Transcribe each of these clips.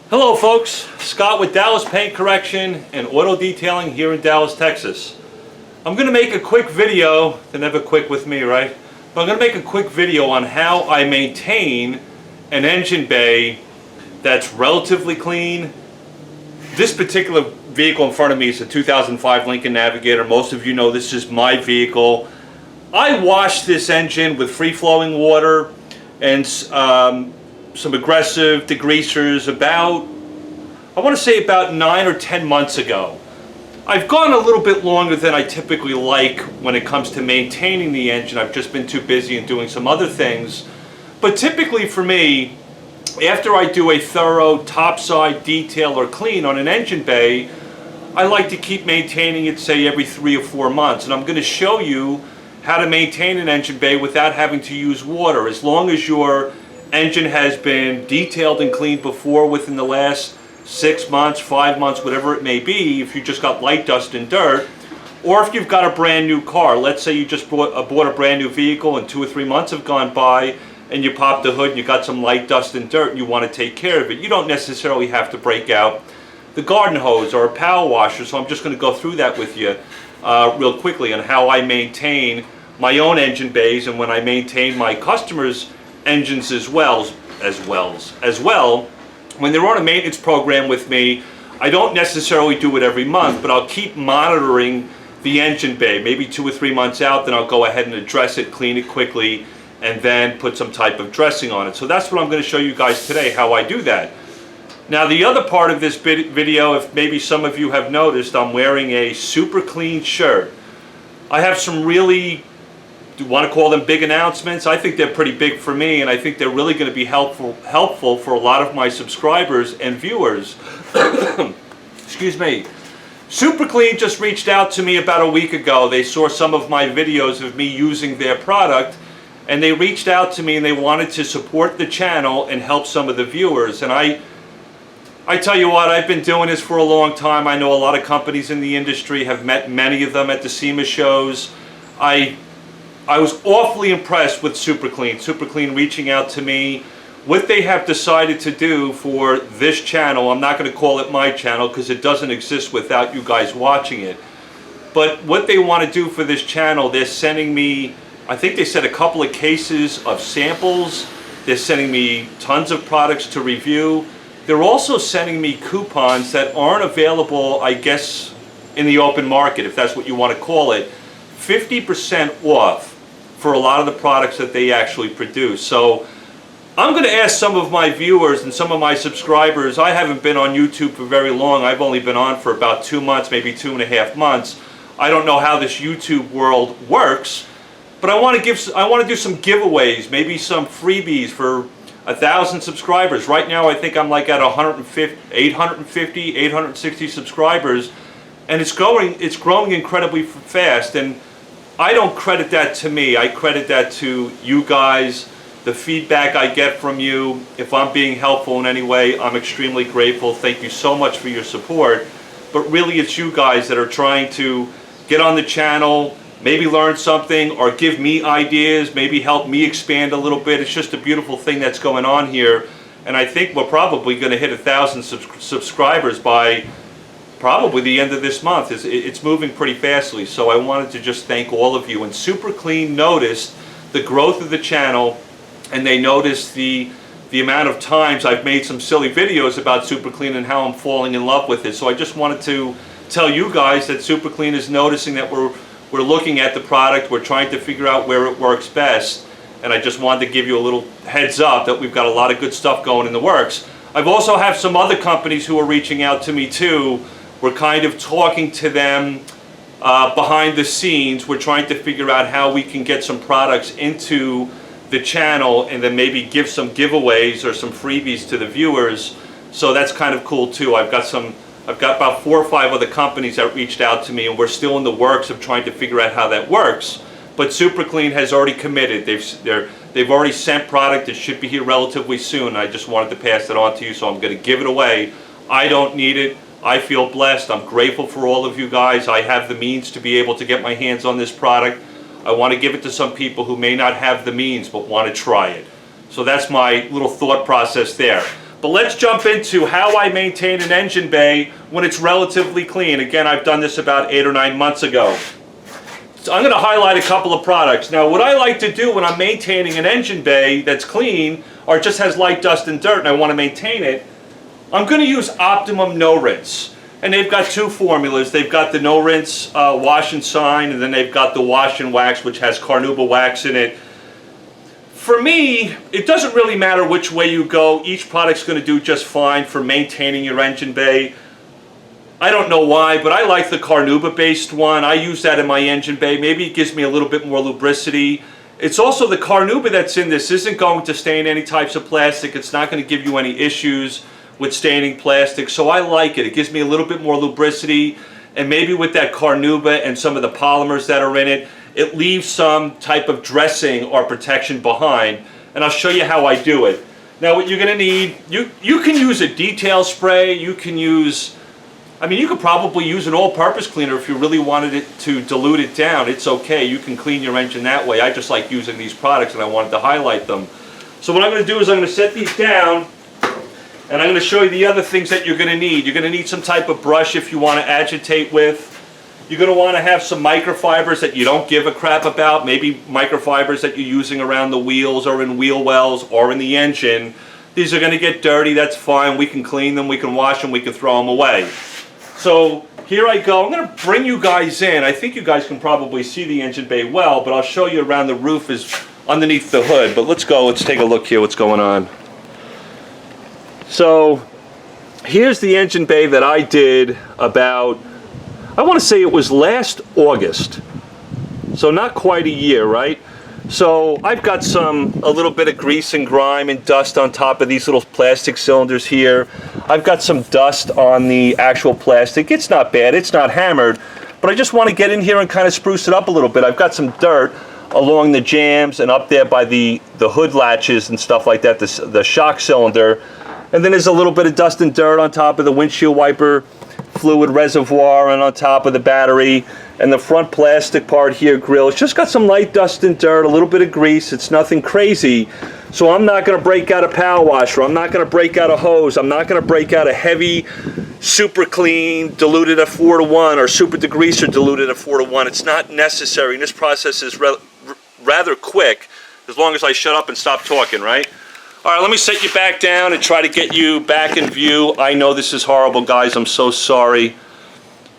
Hello folks, Scott with Dallas Paint Correction and Auto Detailing here in Dallas, Texas. I'm going to make a quick video, they're never quick with me, right? But I'm going to make a quick video on how I maintain an engine bay that's relatively clean. This particular vehicle in front of me is a 2005 Lincoln Navigator. Most of you know this is my vehicle. I washed this engine with free-flowing water and some aggressive degreasers about, I want to say about 9 or 10 months ago. I've gone a little bit longer than I typically like when it comes to maintaining the engine. I've just been too busy and doing some other things. But typically for me, after I do a thorough topside detail or clean on an engine bay, I like to keep maintaining it, say, every 3 or 4 months. And I'm going to show you how to maintain an engine bay without having to use water. As long as your engine has been detailed and cleaned before within the last 6 months, 5 months, whatever it may be, if you just got light dust and dirt, or if you've got a brand new car. Let's say you just bought a brand new vehicle and 2 or 3 months have gone by and you pop the hood and you got some light dust and dirt and you want to take care of it. You don't necessarily have to break out the garden hose or a power washer, so I'm just going to go through that with you real quickly on how I maintain my own engine bays and when I maintain my customers' engines as well. When they're on a maintenance program with me, I don't necessarily do it every month, but I'll keep monitoring the engine bay. Maybe 2 or 3 months out, then I'll go ahead and address it, clean it quickly, and then put some type of dressing on it. So that's what I'm going to show you guys today, how I do that. Now the other part of this video, if maybe some of you have noticed, I'm wearing a super clean shirt. I have some really, do you want to call them big announcements? I think they're pretty big for me, and I think they're really going to be helpful for a lot of my subscribers and viewers. Excuse me. Super Clean just reached out to me about a week ago. They saw some of my videos of me using their product, and they reached out to me and they wanted to support the channel and help some of the viewers. And I tell you what, I've been doing this for a long time. I know a lot of companies in the industry, have met many of them at the SEMA shows. I was awfully impressed with Super Clean. Super Clean reaching out to me. What they have decided to do for this channel, I'm not going to call it my channel because it doesn't exist without you guys watching it. But what they want to do for this channel, they're sending me, I think they said a couple of cases of samples. They're sending me tons of products to review. They're also sending me coupons that aren't available, I guess, in the open market, if that's what you want to call it. 50% off for a lot of the products that they actually produce. So I'm going to ask some of my viewers and some of my subscribers. I haven't been on YouTube for very long. I've only been on for about 2 months, maybe 2.5 months. I don't know how this YouTube world works, but I want to do some giveaways, maybe some freebies for 1,000 subscribers. Right now I think I'm like at 850, 860 subscribers, and it's growing incredibly fast. And I don't credit that to me. I credit that to you guys, the feedback I get from you. If I'm being helpful in any way, I'm extremely grateful. Thank you so much for your support. But really it's you guys that are trying to get on the channel, maybe learn something or give me ideas, maybe help me expand a little bit. It's just a beautiful thing that's going on here. And I think we're probably going to hit 1,000 subscribers by probably the end of this month. It's moving pretty fastly. So I wanted to just thank all of you. And Super Clean noticed the growth of the channel, and they noticed the amount of times I've made some silly videos about Super Clean and how I'm falling in love with it. So I just wanted to tell you guys that Super Clean is noticing that we're looking at the product, we're trying to figure out where it works best, and I just wanted to give you a little heads up that we've got a lot of good stuff going in the works. I've also have some other companies who are reaching out to me too. We're kind of talking to them behind the scenes. We're trying to figure out how we can get some products into the channel and then maybe give some giveaways or some freebies to the viewers. So that's kind of cool too. I've got about 4 or 5 other companies that reached out to me, and we're still in the works of trying to figure out how that works. But Super Clean has already committed. They've already sent product. It should be here relatively soon. I just wanted to pass it on to you, so I'm going to give it away. I don't need it. I feel blessed. I'm grateful for all of you guys. I have the means to be able to get my hands on this product. I want to give it to some people who may not have the means but want to try it. So that's my little thought process there. But let's jump into how I maintain an engine bay when it's relatively clean. Again, I've done this about 8 or 9 months ago. So I'm going to highlight a couple of products. Now, what I like to do when I'm maintaining an engine bay that's clean or just has light dust and dirt and I want to maintain it, I'm going to use Optimum No Rinse. And they've got two formulas. They've got the No Rinse Wash and Shine, and then they've got the Wash and Wax, which has carnauba wax in it. For me, it doesn't really matter which way you go. Each product's going to do just fine for maintaining your engine bay. I don't know why, but I like the carnauba based one. I use that in my engine bay. Maybe it gives me a little bit more lubricity. It's also the carnauba that's in this isn't going to stain any types of plastic. It's not going to give you any issues with staining plastic, so I like it. It gives me a little bit more lubricity, and maybe with that carnauba and some of the polymers that are in it, it leaves some type of dressing or protection behind, and I'll show you how I do it. Now what you're going to need, you can use a detail spray, you can use, I mean, you could probably use an all-purpose cleaner if you really wanted it to dilute it down. It's okay, you can clean your engine that way. I just like using these products and I wanted to highlight them. So what I'm going to do is I'm going to set these down, and I'm going to show you the other things that you're going to need. You're going to need some type of brush if you want to agitate with. You're going to want to have some microfibers that you don't give a crap about. Maybe microfibers that you're using around the wheels or in wheel wells or in the engine. These are going to get dirty, that's fine. We can clean them, we can wash them, we can throw them away. So here I go. I'm going to bring you guys in. I think you guys can probably see the engine bay well, but I'll show you around the roof is underneath the hood. But let's go, let's take a look here what's going on. So here's the engine bay that I did about, I want to say it was last August. So not quite a year, right? So I've got a little bit of grease and grime and dust on top of these little plastic cylinders here. I've got some dust on the actual plastic. It's not bad, it's not hammered, but I just want to get in here and kind of spruce it up a little bit. I've got some dirt along the jambs and up there by the hood latches and stuff like that, the shock cylinder. And then there's a little bit of dust and dirt on top of the windshield wiper fluid reservoir and on top of the battery. And the front plastic part here, grill, it's just got some light dust and dirt, a little bit of grease. It's nothing crazy. So I'm not going to break out a power washer. I'm not going to break out a hose. I'm not going to break out a heavy, super clean, diluted at 4:1 or super degreaser diluted at 4:1. It's not necessary. And this process is rather quick as long as I shut up and stop talking, right? All right, let me set you back down and try to get you back in view. I know this is horrible, guys. I'm so sorry.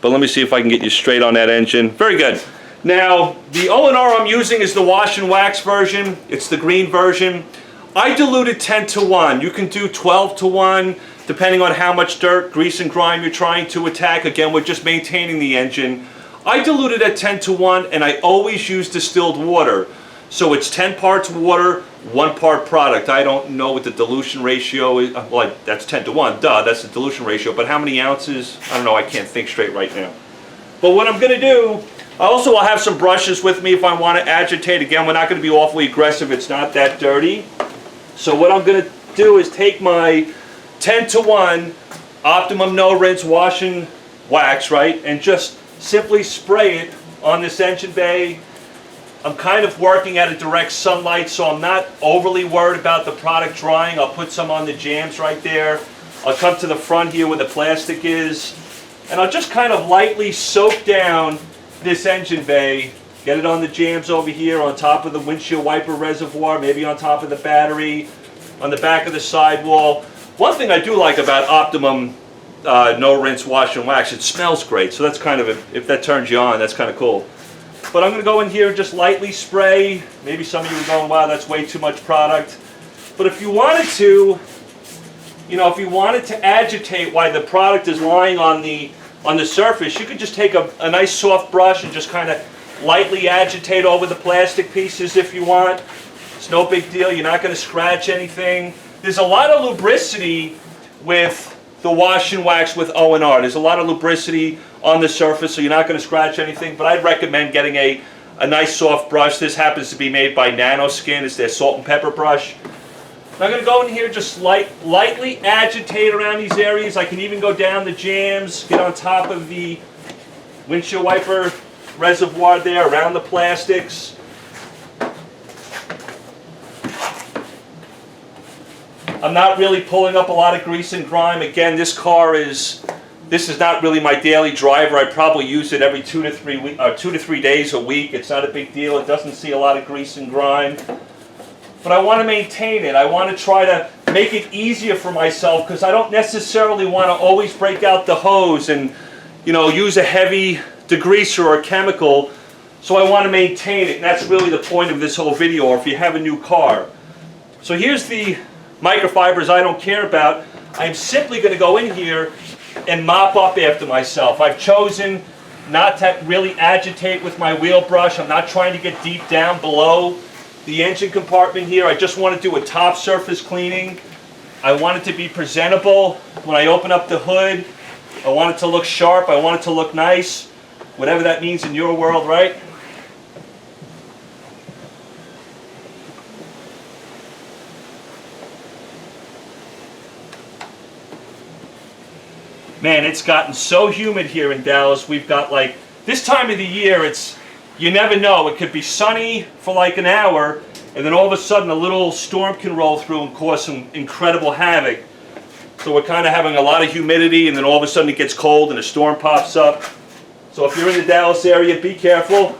But let me see if I can get you straight on that engine. Very good. Now, the ONR I'm using is the wash and wax version. It's the green version. I diluted 10:1. You can do 12:1, depending on how much dirt, grease, and grime you're trying to attack. Again, we're just maintaining the engine. I diluted at 10:1, and I always use distilled water. So it's 10 parts water, 1 part product. I don't know what the dilution ratio is. Well, that's 10:1, duh, that's the dilution ratio. But how many ounces? I don't know, I can't think straight right now. But what I'm going to do, I also will have some brushes with me if I want to agitate. Again, we're not going to be awfully aggressive. It's not that dirty. So what I'm going to do is take my 10:1 Optimum No Rinse Wash and Wax, right, and just simply spray it on this engine bay. I'm kind of working at a direct sunlight, so I'm not overly worried about the product drying. I'll put some on the jambs right there. I'll come to the front here where the plastic is, and I'll just kind of lightly soak down this engine bay. Get it on the jambs over here, on top of the windshield wiper reservoir, maybe on top of the battery, on the back of the sidewall. One thing I do like about Optimum No Rinse Wash and Wax, it smells great, so that's kind of, if that turns you on, that's kind of cool. But I'm going to go in here and just lightly spray. Maybe some of you are going, wow, that's way too much product. But if you wanted to, if you wanted to agitate while the product is lying on the surface, you could just take a nice soft brush and just kind of lightly agitate over the plastic pieces if you want. It's no big deal. You're not going to scratch anything. There's a lot of lubricity with the wash and wax with ONR. There's a lot of lubricity on the surface, so you're not going to scratch anything, but I'd recommend getting a nice soft brush. This happens to be made by Nanoskin. It's their salt and pepper brush. I'm going to go in here, just lightly agitate around these areas. I can even go down the jambs, get on top of the windshield wiper reservoir there, around the plastics. I'm not really pulling up a lot of grease and grime. Again, this is not really my daily driver. I probably use it every 2 to 3 days a week. It's not a big deal. It doesn't see a lot of grease and grime. But I want to maintain it. I want to try to make it easier for myself because I don't necessarily want to always break out the hose and, you know, use a heavy degreaser or chemical. So I want to maintain it, and that's really the point of this whole video, or if you have a new car. So here's the microfibers I don't care about. I'm simply going to go in here and mop up after myself. I've chosen not to really agitate with my wheel brush. I'm not trying to get deep down below the engine compartment here. I just want to do a top surface cleaning. I want it to be presentable when I open up the hood. I want it to look sharp. I want it to look nice. Whatever that means in your world, right? Man, it's gotten so humid here in Dallas. We've got like, this time of the year, you never know. It could be sunny for like an hour, and then all of a sudden a little storm can roll through and cause some incredible havoc. So we're kind of having a lot of humidity, and then all of a sudden it gets cold and a storm pops up. So if you're in the Dallas area, be careful.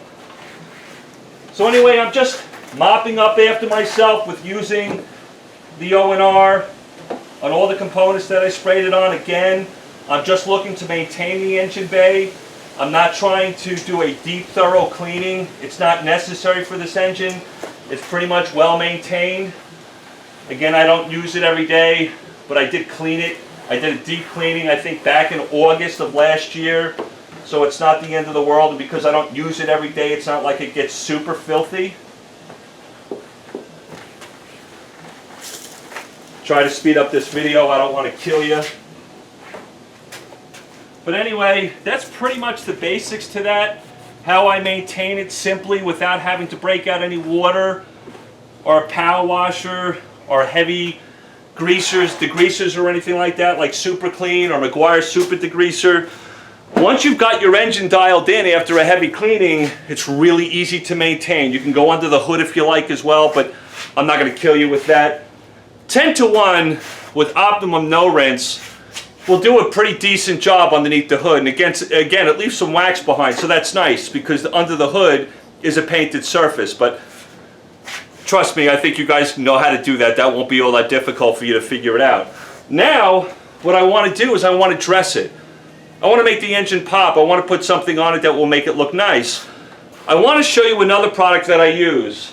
So anyway, I'm just mopping up after myself with using the ONR on all the components that I sprayed it on. Again, I'm just looking to maintain the engine bay. I'm not trying to do a deep, thorough cleaning. It's not necessary for this engine. It's pretty much well maintained. Again, I don't use it every day, but I did clean it. I did a deep cleaning, I think, back in August of last year. So it's not the end of the world, and because I don't use it every day, it's not like it gets super filthy. Try to speed up this video. I don't want to kill you. But anyway, that's pretty much the basics to that. How I maintain it simply without having to break out any water or a power washer or heavy greasers, degreasers or anything like that, like Super Clean or Meguiar's Super Degreaser. Once you've got your engine dialed in after a heavy cleaning, it's really easy to maintain. You can go under the hood if you like as well, but I'm not going to kill you with that. 10 to 1 with optimum no rinse will do a pretty decent job underneath the hood. And again, it leaves some wax behind, so that's nice because under the hood is a painted surface. But trust me, I think you guys know how to do that. That won't be all that difficult for you to figure it out. Now, what I want to do is I want to dress it. I want to make the engine pop. I want to put something on it that will make it look nice. I want to show you another product that I use.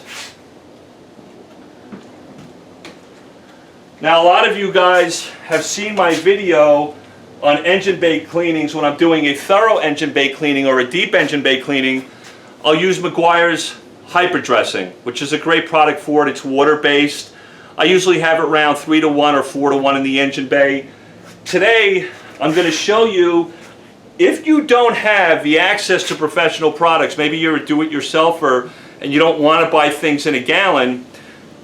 Now, a lot of you guys have seen my video on engine bay cleanings. When I'm doing a thorough engine bay cleaning or a deep engine bay cleaning, I'll use Meguiar's Hyper Dressing, which is a great product for it. It's water-based. I usually have it around 3 to 1 or 4 to 1 in the engine bay. Today, I'm going to show you, if you don't have the access to professional products, maybe you're a do-it-yourselfer and you don't want to buy things in a gallon,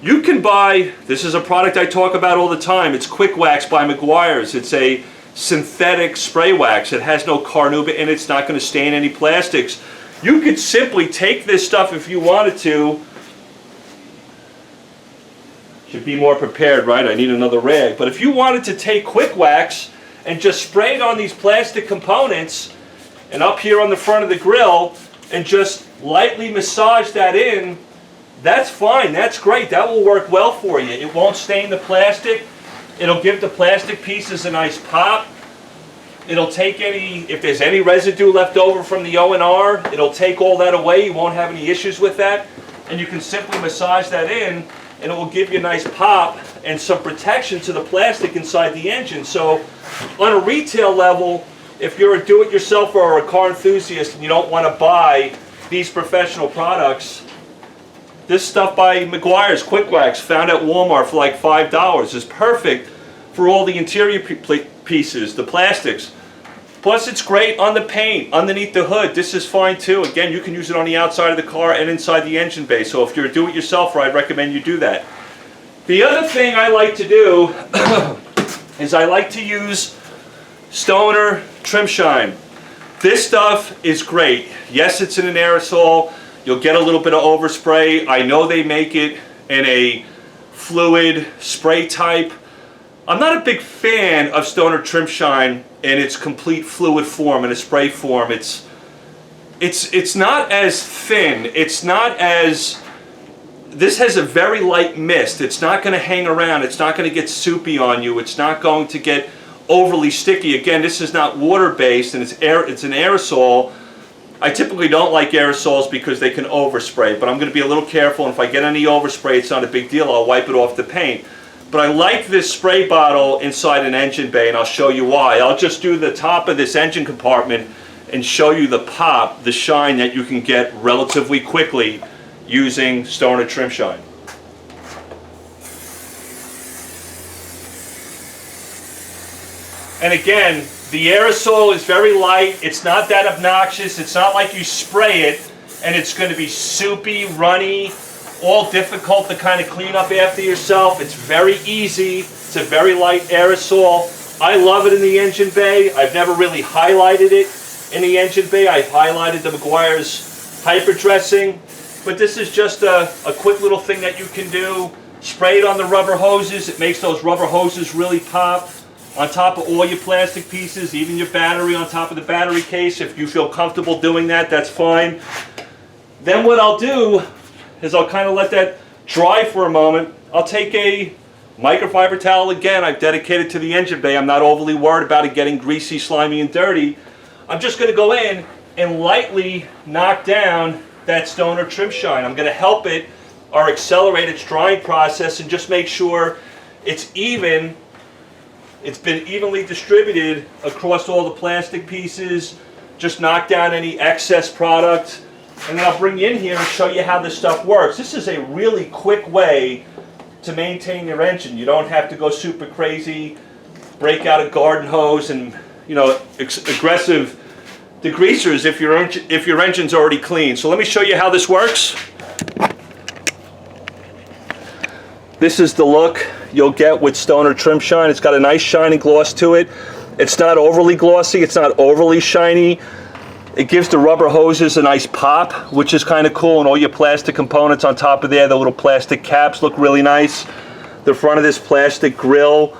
you can buy, this is a product I talk about all the time, it's Quick Wax by Meguiar's. It's a synthetic spray wax. It has no carnauba in it. It's not going to stain any plastics. You could simply take this stuff if you wanted to. Should be more prepared, right? I need another rag. But if you wanted to take Quick Wax and just spray it on these plastic components and up here on the front of the grill and just lightly massage that in, that's fine. That's great. That will work well for you. It won't stain the plastic. It'll give the plastic pieces a nice pop. It'll take any, if there's any residue left over from the ONR, it'll take all that away. You won't have any issues with that. And you can simply massage that in, and it will give you a nice pop and some protection to the plastic inside the engine. So on a retail level, if you're a do-it-yourselfer or a car enthusiast and you don't want to buy these professional products, this stuff by Meguiar's Quick Wax, found at Walmart for like $5, is perfect for all the interior pieces, the plastics. Plus it's great on the paint, underneath the hood. This is fine too. Again, you can use it on the outside of the car and inside the engine bay. So if you're a do-it-yourselfer, I'd recommend you do that. The other thing I like to do is I like to use Stoner Trim Shine. This stuff is great. Yes, it's in an aerosol. You'll get a little bit of overspray. I know they make it in a fluid spray type. I'm not a big fan of Stoner Trim Shine in its complete fluid form, in a spray form. It's not as thin. It's not as... This has a very light mist. It's not going to hang around. It's not going to get soupy on you. It's not going to get overly sticky. Again, this is not water-based, and it's an aerosol. I typically don't like aerosols because they can overspray, but I'm going to be a little careful, and if I get any overspray, it's not a big deal. I'll wipe it off the paint. But I like this spray bottle inside an engine bay, and I'll show you why. I'll just do the top of this engine compartment and show you the pop, the shine that you can get relatively quickly using Stoner Trim Shine. And again, the aerosol is very light. It's not that obnoxious. It's not like you spray it and it's going to be soupy, runny, all difficult to kind of clean up after yourself. It's very easy. It's a very light aerosol. I love it in the engine bay. I've never really highlighted it in the engine bay. I've highlighted the Meguiar's hyper dressing. But this is just a quick little thing that you can do. Spray it on the rubber hoses. It makes those rubber hoses really pop. On top of all your plastic pieces, even your battery on top of the battery case. If you feel comfortable doing that, that's fine. Then what I'll do is I'll kind of let that dry for a moment. I'll take a microfiber towel. Again, I've dedicated to the engine bay. I'm not overly worried about it getting greasy, slimy, and dirty. I'm just going to go in and lightly knock down that Stoner Trim Shine. I'm going to help it or accelerate its drying process and just make sure it's even. It's been evenly distributed across all the plastic pieces. Just knock down any excess product. And then I'll bring you in here and show you how this stuff works. This is a really quick way to maintain your engine. You don't have to go super crazy, break out a garden hose and, you know, aggressive degreasers if your engine's already clean. So let me show you how this works. This is the look you'll get with Stoner Trim Shine. It's got a nice shiny gloss to it. It's not overly glossy. It's not overly shiny. It gives the rubber hoses a nice pop, which is kind of cool. And all your plastic components on top of there, the little plastic caps look really nice. The front of this plastic grill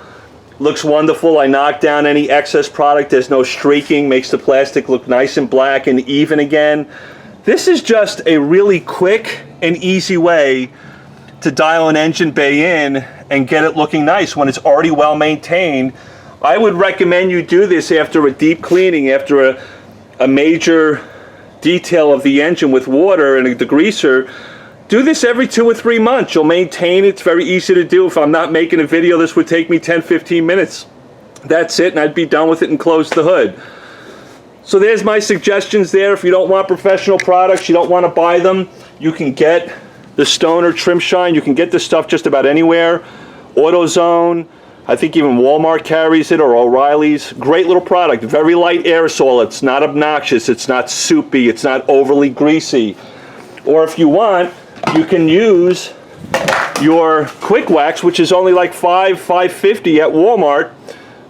looks wonderful. I knocked down any excess product. There's no streaking. Makes the plastic look nice and black and even again. This is just a really quick and easy way to dial an engine bay in and get it looking nice when it's already well maintained. I would recommend you do this after a deep cleaning, after a major detail of the engine with water and a degreaser. Do this every 2 or 3 months. You'll maintain it. It's very easy to do. If I'm not making a video, this would take me 10-15 minutes. That's it, and I'd be done with it and close the hood. So there's my suggestions there. If you don't want professional products, you don't want to buy them, you can get the Stoner Trim Shine. You can get this stuff just about anywhere. AutoZone, I think even Walmart carries it, or O'Reilly's. Great little product. Very light aerosol. It's not obnoxious. It's not soupy. It's not overly greasy. Or if you want, you can use your Quick Wax, which is only like $5.50 at Walmart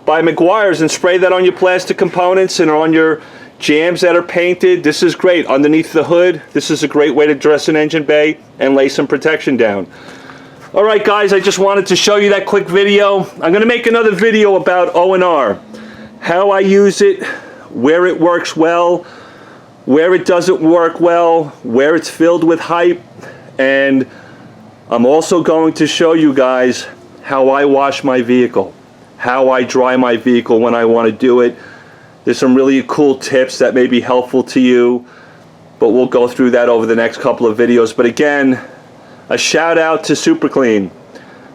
by Meguiar's, and spray that on your plastic components and on your jams that are painted. This is great. Underneath the hood, this is a great way to dress an engine bay and lay some protection down. All right, guys, I just wanted to show you that quick video. I'm going to make another video about ONR, how I use it, where it works well, where it doesn't work well, where it's filled with hype, and I'm also going to show you guys how I wash my vehicle, how I dry my vehicle when I want to do it. There's some really cool tips that may be helpful to you, but we'll go through that over the next couple of videos. But again, a shout out to Super Clean.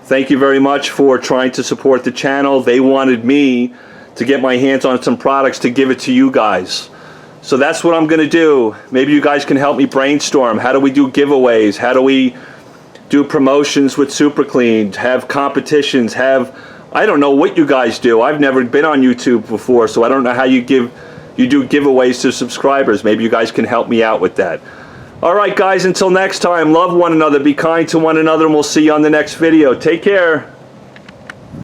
Thank you very much for trying to support the channel. They wanted me to get my hands on some products to give it to you guys. So that's what I'm going to do. Maybe you guys can help me brainstorm. How do we do giveaways? How do we do promotions with Super Clean? Have competitions? I don't know what you guys do. I've never been on YouTube before, so I don't know how you do giveaways to subscribers. Maybe you guys can help me out with that. All right, guys, until next time, love one another, be kind to one another, and we'll see you on the next video. Take care.